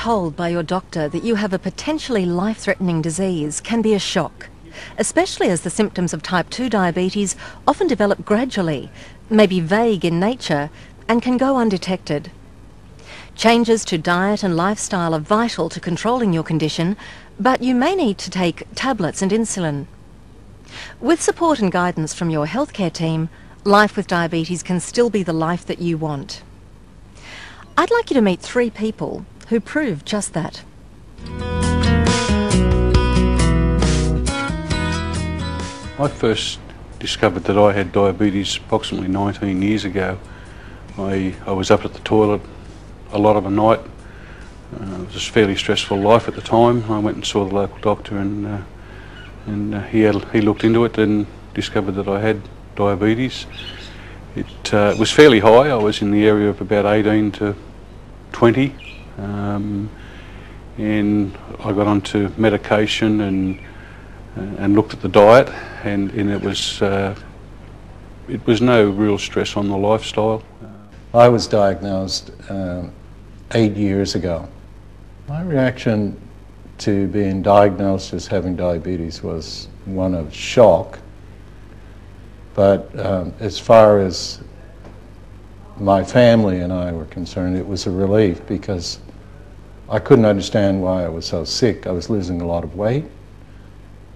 told by your doctor that you have a potentially life-threatening disease can be a shock, especially as the symptoms of type 2 diabetes often develop gradually, may be vague in nature, and can go undetected. Changes to diet and lifestyle are vital to controlling your condition, but you may need to take tablets and insulin. With support and guidance from your healthcare team, life with diabetes can still be the life that you want. I'd like you to meet 3 people who prove just that. I first discovered that I had diabetes approximately 19 years ago. I was up at the toilet a lot of the night. It was a fairly stressful life at the time. I went and saw the local doctor, and he looked into it and discovered that I had diabetes. It was fairly high. I was in the area of about 18 to 20, and I got onto medication and looked at the diet, and it was no real stress on the lifestyle. I was diagnosed 8 years ago. My reaction to being diagnosed as having diabetes was one of shock, but as far as my family and I were concerned, it was a relief because I couldn't understand why I was so sick. I was losing a lot of weight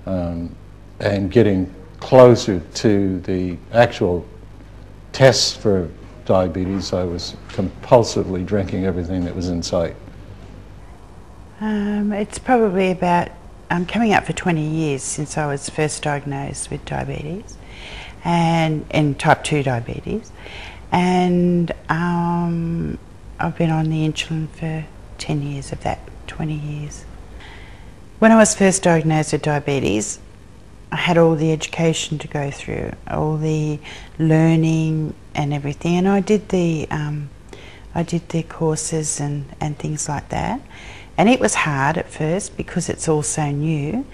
and getting closer to the actual tests for diabetes. I was compulsively drinking everything that was in sight. It's probably about coming up for 20 years since I was first diagnosed with diabetes and type 2 diabetes, and I've been on the insulin for 10 years of that, 20 years. When I was first diagnosed with diabetes, I had all the education to go through, all the learning and everything, and I did the courses and things like that. And it was hard at first because it's all so new,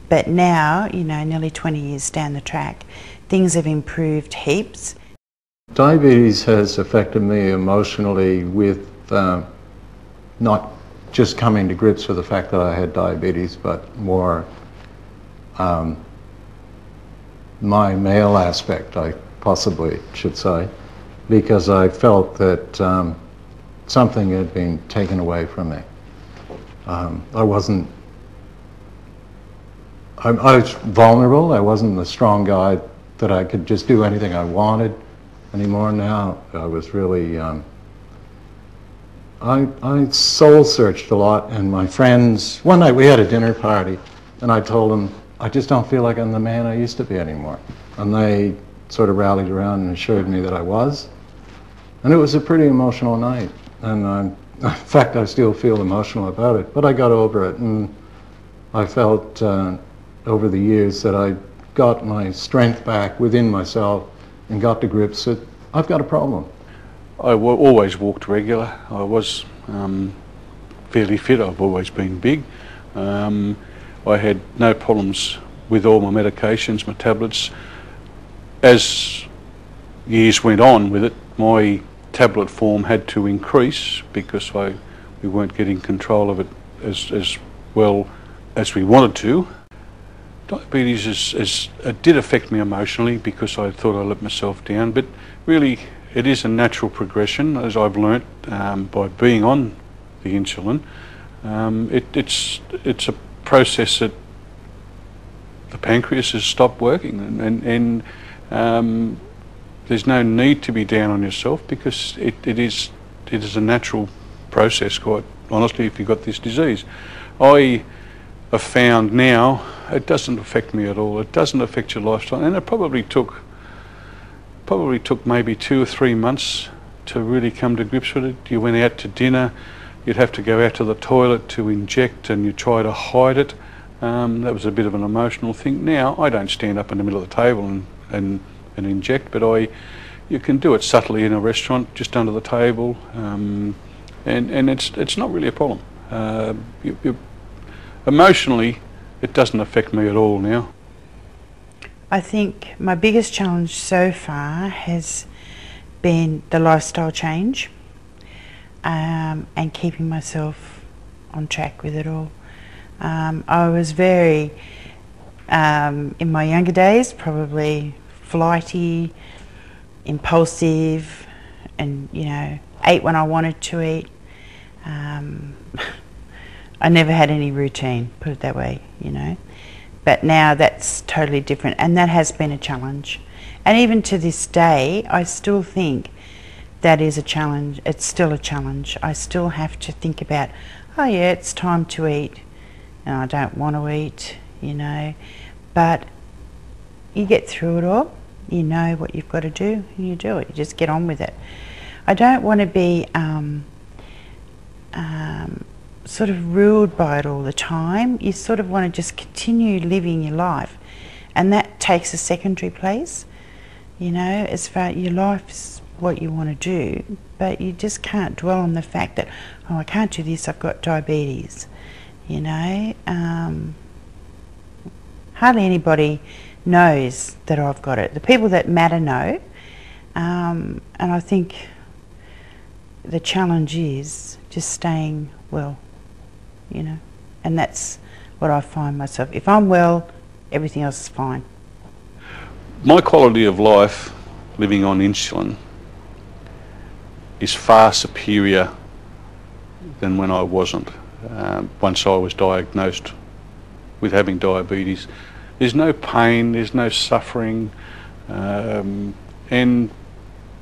but now, you know, nearly 20 years down the track, things have improved heaps. Diabetes has affected me emotionally with not just coming to grips with the fact that I had diabetes, but more my male aspect, I possibly should say, because I felt that something had been taken away from me. I was vulnerable. I wasn't the strong guy that I could just do anything I wanted anymore. Now I was really, I soul searched a lot, and my friends, one night we had a dinner party, and I told them, I just don't feel like I'm the man I used to be anymore. And they sort of rallied around and assured me that I was. And it was a pretty emotional night. And in fact, I still feel emotional about it, but I got over it, and I felt over the years that I got my strength back within myself and got to grips that I've got a problem. I always walked regular. I was fairly fit. I've always been big. I had no problems with all my medications, my tablets. As years went on with it, my tablet form had to increase because we weren't getting control of it as well as we wanted to. Diabetes it did affect me emotionally because I thought I let myself down, but really it is a natural progression, as I've learnt by being on the insulin. It's a process that the pancreas has stopped working, and there's no need to be down on yourself because it is a natural process, quite honestly, if you've got this disease. I have found now it doesn't affect me at all. It doesn't affect your lifestyle, and it probably took maybe 2 or 3 months to really come to grips with it. You went out to dinner, you'd have to go out to the toilet to inject, and you try to hide it. That was a bit of an emotional thing. Now I don't stand up in the middle of the table and inject, but you can do it subtly in a restaurant, just under the table, and it's not really a problem. Emotionally, it doesn't affect me at all now. I think my biggest challenge so far has been the lifestyle change and keeping myself on track with it all. I was very, in my younger days, probably flighty, impulsive, and ate when I wanted to eat. I never had any routine, put it that way, But now that's totally different, and that has been a challenge. And even to this day, I still think that is a challenge. It's still a challenge. I still have to think about, oh yeah, it's time to eat, and I don't want to eat, But you get through it all. You know what you've got to do, and you do it. You just get on with it. I don't want to be sort of ruled by it all the time. You sort of want to just continue living your life, and that takes a secondary place. As far your life's what you want to do, but you just can't dwell on the fact that, oh, I can't do this, I've got diabetes. Hardly anybody knows that I've got it. The people that matter know, and I think the challenge is just staying well, and that's what I find myself. If I'm well, everything else is fine. My quality of life living on insulin is far superior than when I wasn't. Once I was diagnosed with having diabetes, there's no pain, there's no suffering, and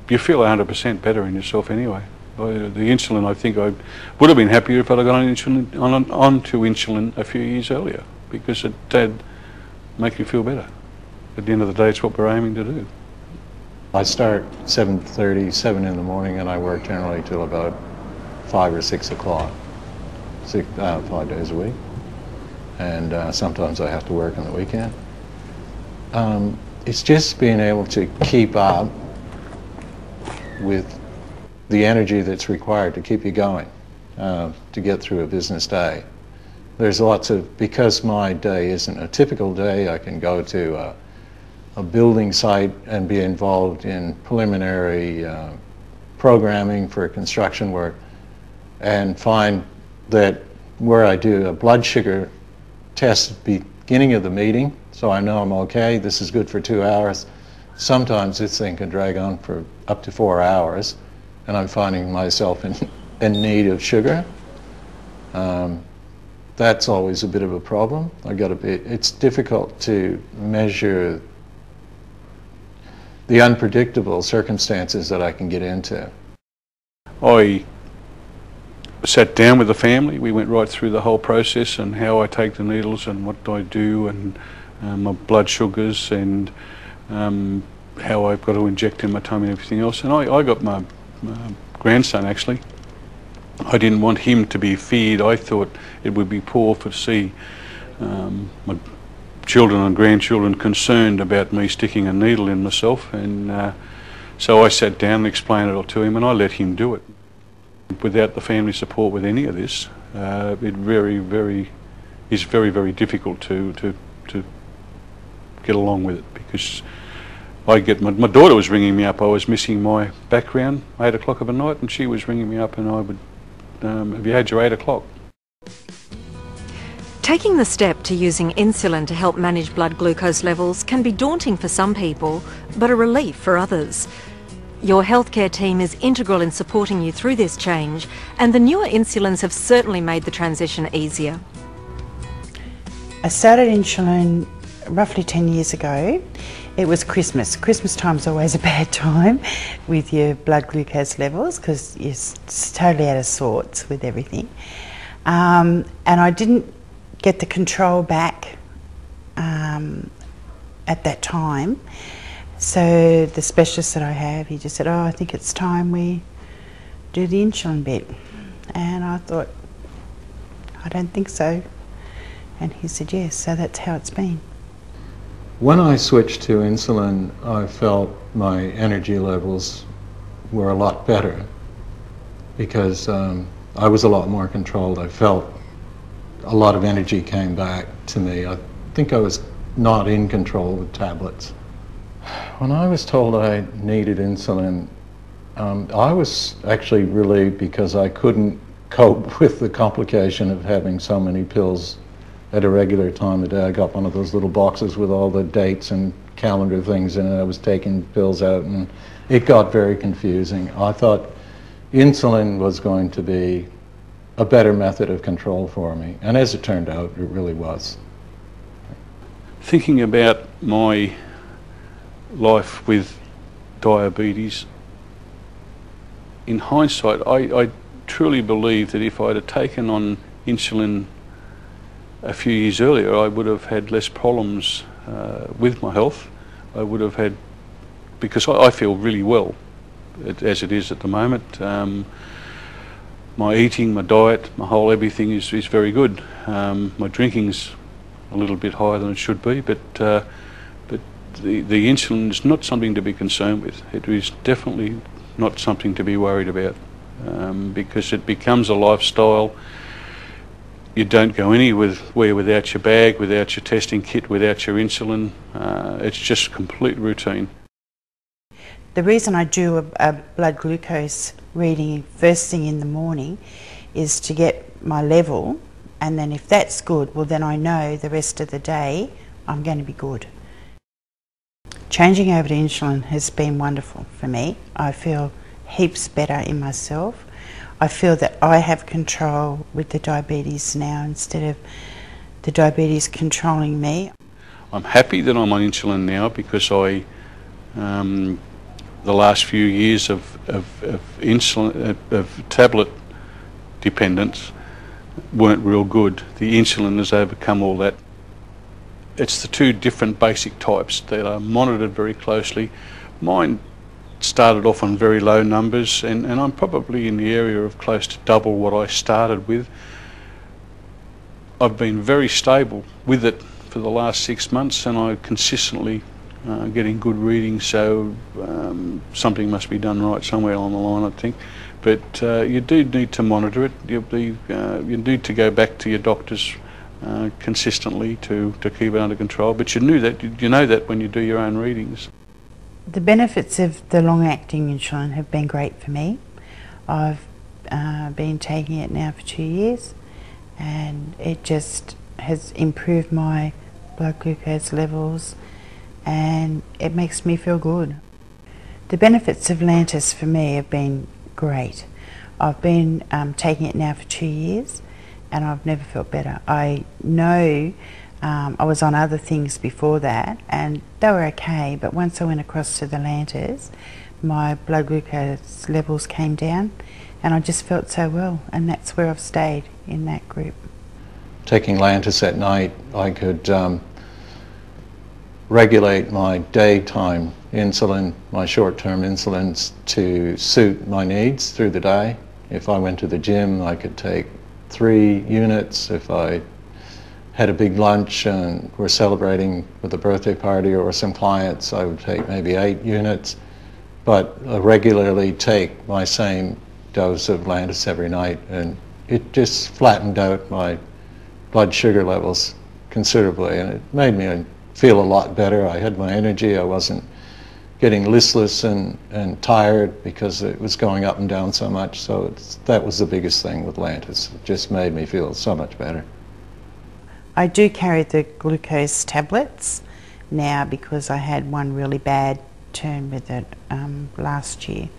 you feel 100% better in yourself anyway. The insulin, I think I would have been happier if I'd have gone onto insulin a few years earlier, because it did make you feel better. At the end of the day, it's what we're aiming to do. I start 7:30, 7 in the morning, and I work generally till about 5 or 6 o'clock, 5 days a week. And sometimes I have to work on the weekend. It's just being able to keep up with the energy that's required to keep you going, to get through a business day. There's lots of, because my day isn't a typical day, I can go to a building site and be involved in preliminary programming for construction work, and find that where I do a blood sugar test at the beginning of the meeting, so I know I'm okay, this is good for 2 hours. Sometimes this thing can drag on for up to 4 hours, and I'm finding myself in need of sugar. That's always a bit of a problem. It's difficult to measure the unpredictable circumstances that I can get into. I sat down with the family. We went right through the whole process and how I take the needles and what I do, and my blood sugars, and how I've got to inject in my tummy and everything else. And I got my grandson, actually. I didn't want him to be feared. I thought it would be poor to see my children and grandchildren concerned about me sticking a needle in myself, and so I sat down and explained it all to him, and I let him do it. Without the family support with any of this, it is very, very difficult to get along with it, because my daughter was ringing me up. I was missing my background 8 o'clock of a night, and she was ringing me up, and I would, have you had your 8 o'clock? Taking the step to using insulin to help manage blood glucose levels can be daunting for some people, but a relief for others. Your healthcare team is integral in supporting you through this change, and the newer insulins have certainly made the transition easier. I started insulin roughly 10 years ago. It was Christmas. Christmas time's always a bad time with your blood glucose levels, because you're totally out of sorts with everything. And I didn't get the control back at that time. So the specialist that I have, he just said, oh, I think it's time we do the insulin bit. And I thought, I don't think so. And he said yes, so that's how it's been. When I switched to insulin, I felt my energy levels were a lot better, because I was a lot more controlled. I felt a lot of energy came back to me. I think I was not in control with tablets. When I was told I needed insulin, I was actually relieved, because I couldn't cope with the complication of having so many pills at a regular time of day. I got one of those little boxes with all the dates and calendar things in it. I was taking pills out, and it got very confusing. I thought insulin was going to be a better method of control for me, and as it turned out, it really was. Thinking about my life with diabetes, in hindsight, I truly believe that if I'd have taken on insulin a few years earlier, I would have had less problems with my health. I would have had, because I feel really well as it is at the moment. My eating, my diet, my whole everything is very good. My drinking's a little bit higher than it should be, but the insulin is not something to be concerned with. It is definitely not something to be worried about, because it becomes a lifestyle. You don't go anywhere without your bag, without your testing kit, without your insulin. It's just complete routine. The reason I do a blood glucose reading first thing in the morning is to get my level, and then if that's good, well then I know the rest of the day I'm going to be good. Changing over to insulin has been wonderful for me. I feel heaps better in myself. I feel that I have control with the diabetes now instead of the diabetes controlling me. I'm happy that I'm on insulin now, because the last few years of insulin of tablet dependence weren't real good. The insulin has overcome all that. It's the two different basic types that are monitored very closely. Mine started off on very low numbers, and I'm probably in the area of close to double what I started with. I've been very stable with it for the last 6 months, and I'm consistently getting good readings, so something must be done right somewhere along the line, I think. But you do need to monitor it. You need to go back to your doctors consistently to keep it under control. But you know that when you do your own readings. The benefits of the long-acting insulin have been great for me. I've been taking it now for 2 years, and it just has improved my blood glucose levels, and it makes me feel good. The benefits of Lantus for me have been great. I've been taking it now for 2 years, and I've never felt better. I know I was on other things before that, and they were okay, but once I went across to the Lantus, my blood glucose levels came down, and I just felt so well, and that's where I've stayed, in that group. Taking Lantus at night, I could regulate my daytime insulin, my short-term insulins, to suit my needs through the day. If I went to the gym, I could take 3 units. If I had a big lunch and we're celebrating with a birthday party or some clients, I would take maybe 8 units. But I regularly take my same dose of Lantus every night, and it just flattened out my blood sugar levels considerably, and it made me feel a lot better. I had my energy. I wasn't getting listless and tired because it was going up and down so much. So that was the biggest thing with Lantus. It just made me feel so much better. I do carry the glucose tablets now because I had one really bad turn with it last year.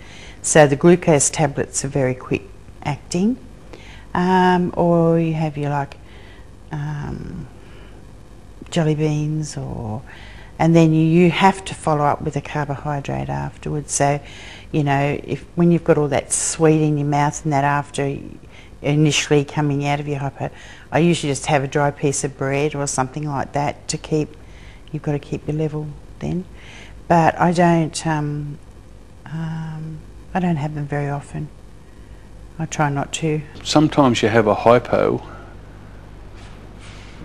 So the glucose tablets are very quick acting, or you have your jelly beans, and then you have to follow up with a carbohydrate afterwards. So, you know, when you've got all that sweet in your mouth and that after initially coming out of your hypo, I usually just have a dry piece of bread or something like that to keep. You've got to keep your level then, but I don't have them very often. I try not to. Sometimes you have a hypo,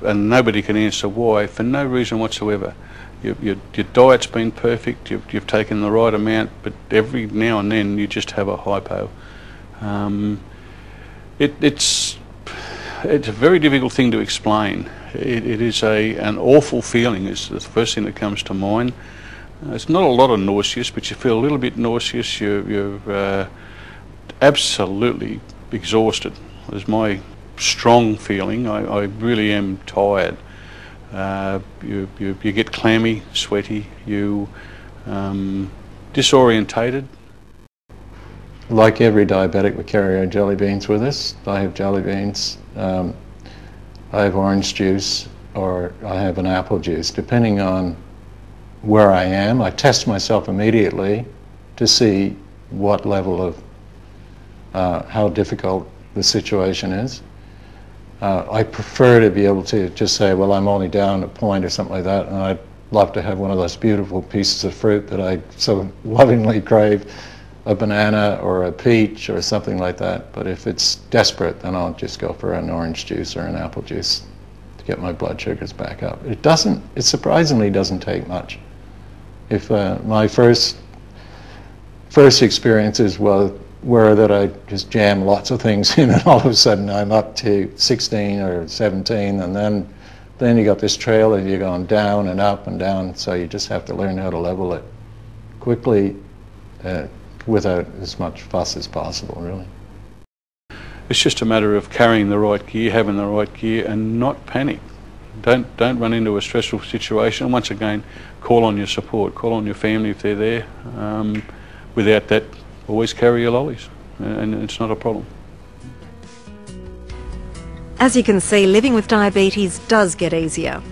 and nobody can answer why, for no reason whatsoever. Your diet's been perfect, you've taken the right amount, but every now and then you just have a hypo. It's a very difficult thing to explain. It is an awful feeling, is the first thing that comes to mind. It's not a lot of nauseous, but you feel a little bit nauseous. You're absolutely exhausted is my strong feeling. I really am tired. You get clammy, sweaty, you disorientated. Like every diabetic, we carry our jelly beans with us. I have jelly beans, I have orange juice, or I have an apple juice, depending on where I am. I test myself immediately to see what level of how difficult the situation is. I prefer to be able to just say, well, I'm only down a point or something like that, and I'd love to have one of those beautiful pieces of fruit that I so lovingly crave, a banana or a peach or something like that. But if it's desperate, then I'll just go for an orange juice or an apple juice to get my blood sugars back up. It surprisingly doesn't take much. If my first experiences were that I just jam lots of things in, and all of a sudden I'm up to 16 or 17, and then you got this trail and you're going down and up and down, so you just have to learn how to level it quickly without as much fuss as possible, really. It's just a matter of carrying the right gear, having the right gear, and not panic. Don't run into a stressful situation. And once again, call on your support, call on your family if they're there. Without that, always carry your lollies, and it's not a problem. As you can see, living with diabetes does get easier.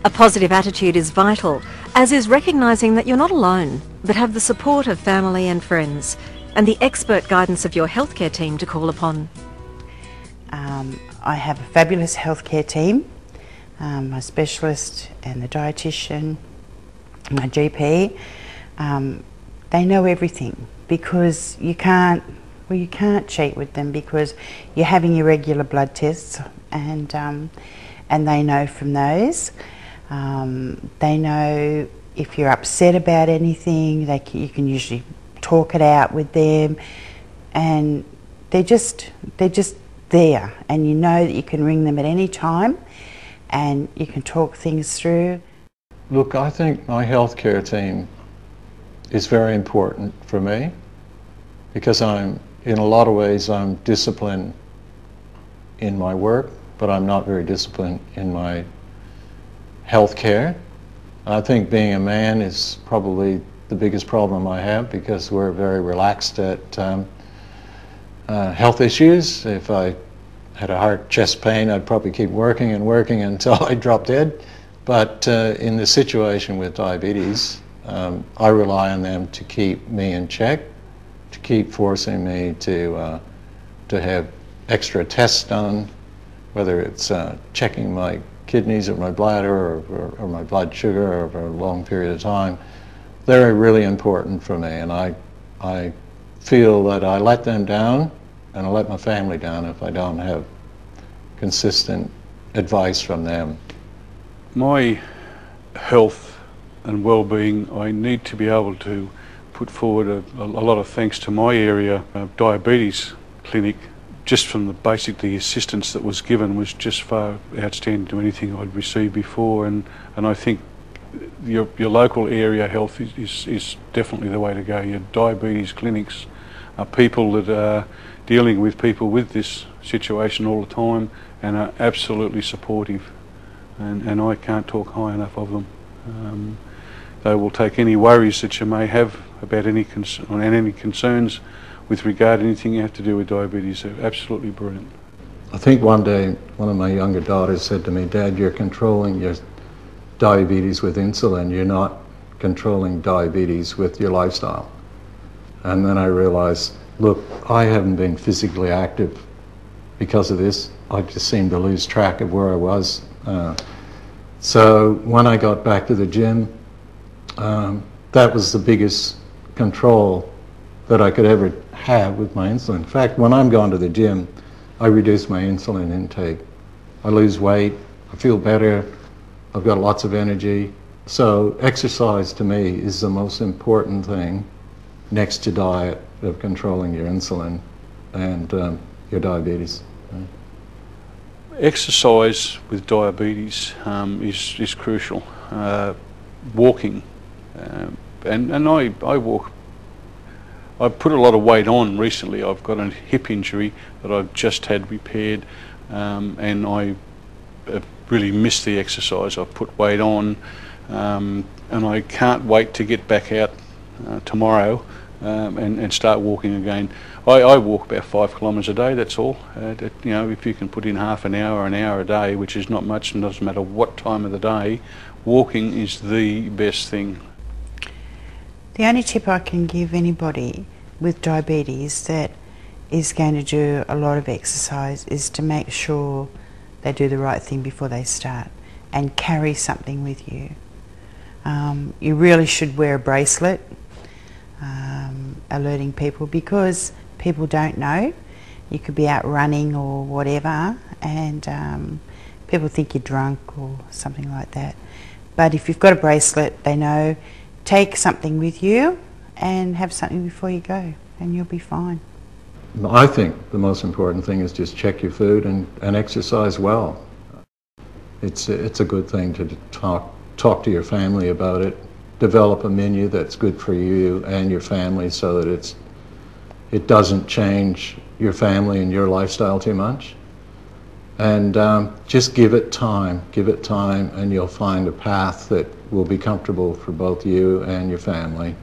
A positive attitude is vital, as is recognising that you're not alone, but have the support of family and friends, and the expert guidance of your healthcare team to call upon. I have a fabulous healthcare team, my specialist and the dietitian, my GP. They know everything, because you can't cheat with them, because you're having your regular blood tests, and they know from those. They know if you're upset about anything. You can usually talk it out with them, and they're just there, and you know that you can ring them at any time, and you can talk things through. Look, I think my healthcare team is very important for me, because in a lot of ways I'm disciplined in my work, but I'm not very disciplined in my health care. I think being a man is probably the biggest problem I have, because we're very relaxed at health issues. If I had a heart chest pain, I'd probably keep working and working until I drop dead. But in the situation with diabetes, I rely on them to keep me in check, to keep forcing me to have extra tests done, whether it's checking my kidneys or my bladder or my blood sugar over a long period of time. They're really important for me, and I feel that I let them down, and I let my family down if I don't have consistent advice from them. My health and well-being, I need to be able to put forward a lot of thanks to my area diabetes clinic. Just from the assistance that was given was just far outstanding to anything I'd received before, and I think your local area health is definitely the way to go. Your diabetes clinics are people that are dealing with people with this situation all the time, and are absolutely supportive, and I can't talk high enough of them. They will take any worries that you may have about any concerns with regard to anything you have to do with diabetes. They're absolutely brilliant. I think one day one of my younger daughters said to me, "Dad, you're controlling your diabetes with insulin. You're not controlling diabetes with your lifestyle." And then I realized, look, I haven't been physically active because of this. I just seemed to lose track of where I was. So when I got back to the gym, that was the biggest control that I could ever have with my insulin. In fact, when I'm going to the gym, I reduce my insulin intake. I lose weight, I feel better, I've got lots of energy. So exercise to me is the most important thing next to diet of controlling your insulin and your diabetes. Exercise with diabetes is crucial. Walking, and I walk I've put a lot of weight on recently. I've got a hip injury that I've just had repaired, and I have really missed the exercise. I've put weight on, and I can't wait to get back out tomorrow and start walking again. I walk about 5 kilometres a day, that's all. You know, if you can put in half an hour a day, which is not much and doesn't matter what time of the day, walking is the best thing. The only tip I can give anybody with diabetes that is going to do a lot of exercise is to make sure they do the right thing before they start and carry something with you. You really should wear a bracelet alerting people, because people don't know. You could be out running or whatever, and people think you're drunk or something like that. But if you've got a bracelet, they know, take something with you and have something before you go, and you'll be fine. I think the most important thing is just check your food and exercise well. It's a good thing to talk to your family about it. Develop a menu that's good for you and your family, so that it doesn't change your family and your lifestyle too much. And just give it time, and you'll find a path that will be comfortable for both you and your family.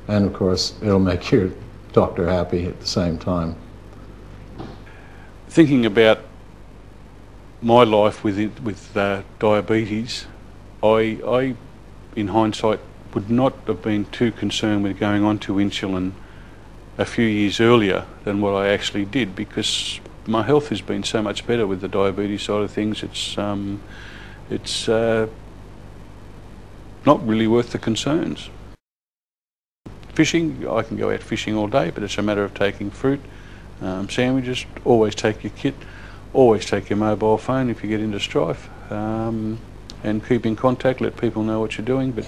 And of course, it'll make your doctor happy at the same time. Thinking about my life with diabetes, I, in hindsight, would not have been too concerned with going on to insulin a few years earlier than what I actually did, because my health has been so much better with the diabetes side of things. It's not really worth the concerns. Fishing, I can go out fishing all day, but it's a matter of taking fruit, sandwiches. Always take your kit, always take your mobile phone if you get into strife, and keep in contact, let people know what you're doing, but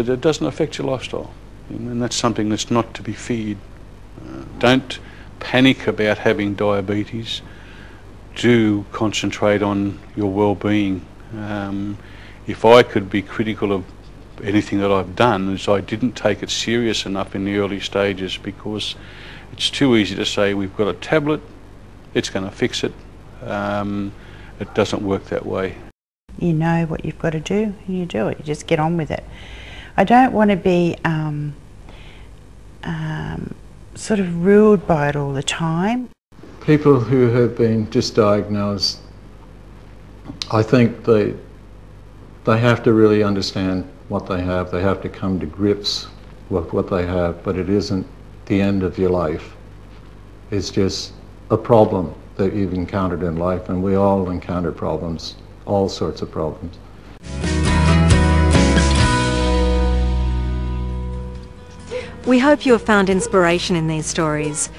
it doesn't affect your lifestyle, and that's something that's not to be feared. Don't panic about having diabetes. Do concentrate on your well-being. If I could be critical of anything that I've done, is I didn't take it serious enough in the early stages, because it's too easy to say we've got a tablet, it's going to fix it. It doesn't work that way. You know what you've got to do, and you do it. You just get on with it. I don't want to be sort of ruled by it all the time. People who have been just diagnosed, I think they have to really understand what they have. They have to come to grips with what they have, but it isn't the end of your life. It's just a problem that you've encountered in life, and we all encounter problems, all sorts of problems. We hope you have found inspiration in these stories.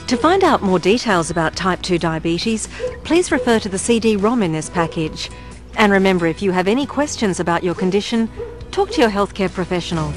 To find out more details about type 2 diabetes, please refer to the CD-ROM in this package. And remember, if you have any questions about your condition, talk to your healthcare professional.